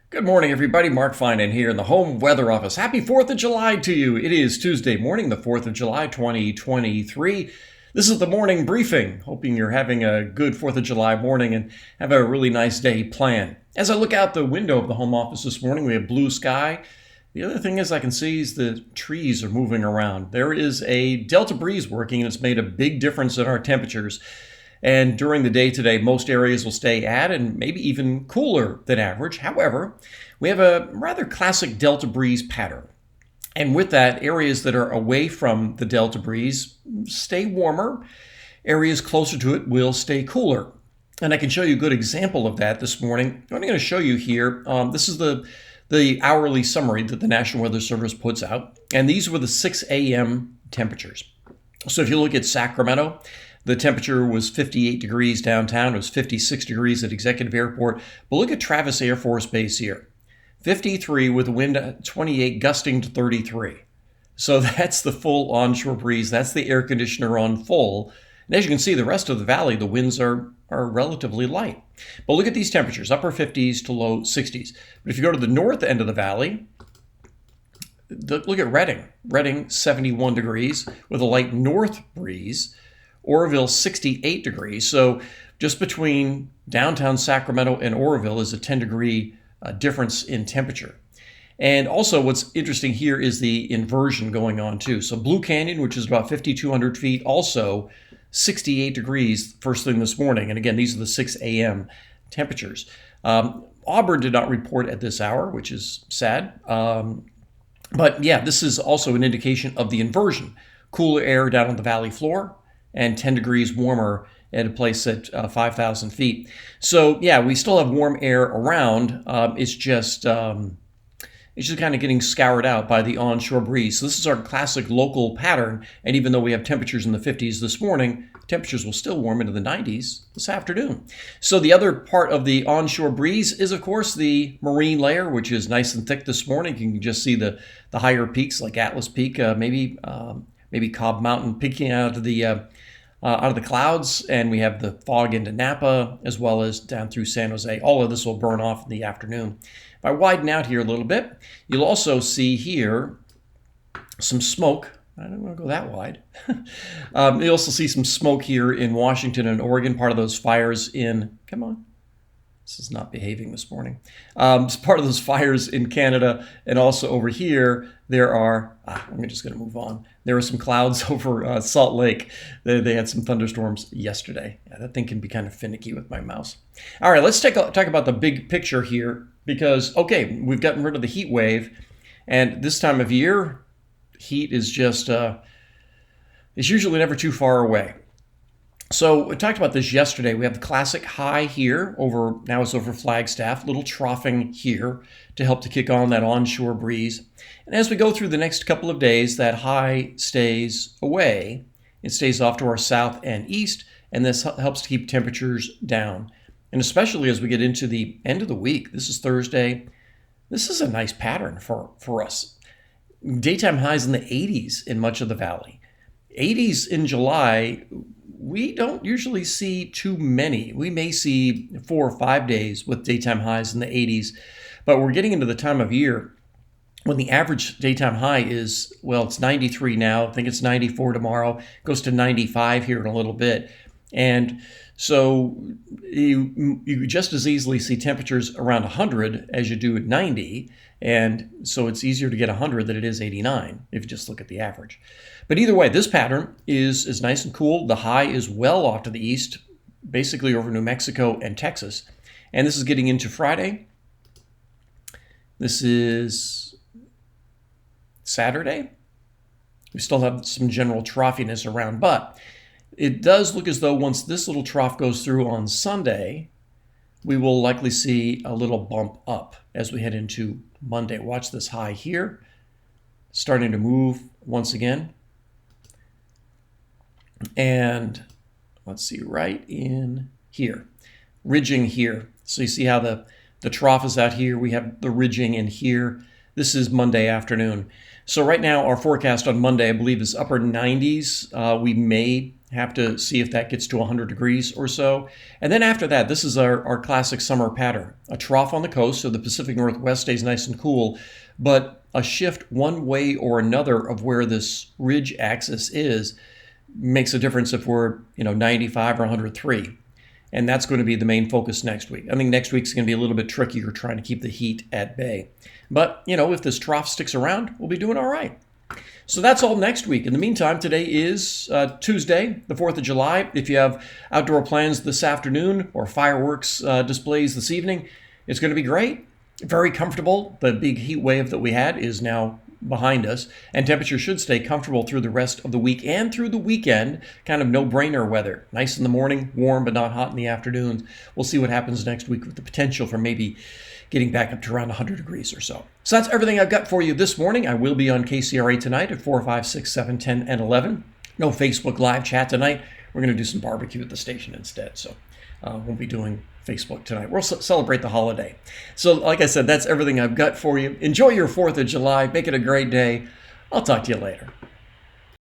Good morning, everybody. Mark Finan here in the home weather office. Happy 4th of July to you. It is Tuesday morning, the 4th of July, 2023. This is the morning briefing. Hoping you're having a good 4th of July morning and have a really nice day planned. As I look out the window of the home office this morning, we have blue sky. The other thing is I can see is the trees are moving around. There is a delta breeze working and it's made a big difference in our temperatures. And during the day today, most areas will stay at and maybe even cooler than average. However, we have a rather classic delta breeze pattern. And with that, areas that are away from the delta breeze stay warmer. Areas closer to it will stay cooler. And I can show you a good example of that this morning. What I'm going to show you here, this is the hourly summary that the National Weather Service puts out. And these were the 6 a.m. temperatures. So if you look at Sacramento, the temperature was 58 degrees downtown. It was 56 degrees at Executive Airport. But look at Travis Air Force Base here. 53 with a wind at 28 gusting to 33. So that's the full onshore breeze. That's the air conditioner on full. And as you can see, the rest of the valley, the winds are relatively light. But look at these temperatures, upper 50s to low 60s. But if you go to the north end of the valley, look at Redding. Redding, 71 degrees with a light north breeze. Oroville, 68 degrees. So just between downtown Sacramento and Oroville is a 10-degree difference in temperature. And also what's interesting here is the inversion going on too. So Blue Canyon, which is about 5,200 feet, also 68 degrees first thing this morning. And again, these are the 6 a.m. temperatures. Auburn did not report at this hour, which is sad. But yeah, this is also an indication of the inversion. Cooler air down on the valley floor, and 10 degrees warmer at a place at 5,000 feet. So yeah, we still have warm air around. It's just kind of getting scoured out by the onshore breeze. So this is our classic local pattern. And even though we have temperatures in the 50s this morning, temperatures will still warm into the 90s this afternoon. So the other part of the onshore breeze is, of course, the marine layer, which is nice and thick this morning. You can just see the higher peaks like Atlas Peak, maybe Cobb Mountain peeking out of the clouds, and we have the fog into Napa as well as down through San Jose. All of this will burn off in the afternoon. If I widen out here a little bit, you'll also see here some smoke. I don't want to go that wide. You'll also see some smoke here in Washington and Oregon, part of those fires in, come on. This is not behaving this morning. It's part of those fires in Canada. And also over here, there are, I'm just going to move on. There are some clouds over Salt Lake. They had some thunderstorms yesterday. Yeah, that thing can be kind of finicky with my mouse. All right, let's talk about the big picture here because, okay, we've gotten rid of the heat wave. And this time of year, heat is just, it's usually never too far away. So we talked about this yesterday. We have the classic high here now it's over Flagstaff, little troughing here to help to kick on that onshore breeze. And as we go through the next couple of days, that high stays away. It stays off to our south and east, and this helps to keep temperatures down. And especially as we get into the end of the week, this is Thursday, this is a nice pattern for us. Daytime highs in the 80s in much of the valley. 80s in July, we don't usually see too many. We may see 4 or 5 days with daytime highs in the 80s, but we're getting into the time of year when the average daytime high is, well, it's 93 now. I think it's 94 tomorrow. It goes to 95 here in a little bit. And so you just as easily see temperatures around 100 as you do at 90. And so it's easier to get 100 than it is 89 if you just look at the average. But either way, this pattern is nice and cool. The high is well off to the east, basically over New Mexico and Texas. And this is getting into Friday. This is Saturday. We still have some general troughiness around, but it does look as though once this little trough goes through on Sunday, we will likely see a little bump up as we head into Monday. Watch this high here, starting to move once again. And let's see, right in here, ridging here. So you see how the trough is out here. We have the ridging in here. This is Monday afternoon. So right now our forecast on Monday, I believe, is upper 90s. We may Have to see if that gets to 100 degrees or so. And then after that, this is our classic summer pattern. A trough on the coast, so the Pacific Northwest stays nice and cool, but a shift one way or another of where this ridge axis is makes a difference if we're 95 or 103. And that's going to be the main focus next week. I think next week's going to be a little bit trickier trying to keep the heat at bay. But, if this trough sticks around, we'll be doing all right. So that's all next week. In the meantime, today is Tuesday, the 4th of July. If you have outdoor plans this afternoon or fireworks displays this evening, it's going to be great. Very comfortable. The big heat wave that we had is now behind us, and temperatures should stay comfortable through the rest of the week and through the weekend. Kind of no-brainer weather. Nice in the morning, warm but not hot in the afternoons. We'll see what happens next week with the potential for maybe getting back up to around 100 degrees or so. So that's everything I've got for you this morning. I will be on KCRA tonight at 4, 5, 6, 7, 10, and 11. No Facebook live chat tonight. We're going to do some barbecue at the station instead, so won't be doing Facebook tonight. We'll celebrate the holiday. So like I said, that's everything I've got for you. Enjoy your 4th of July. Make it a great day. I'll talk to you later.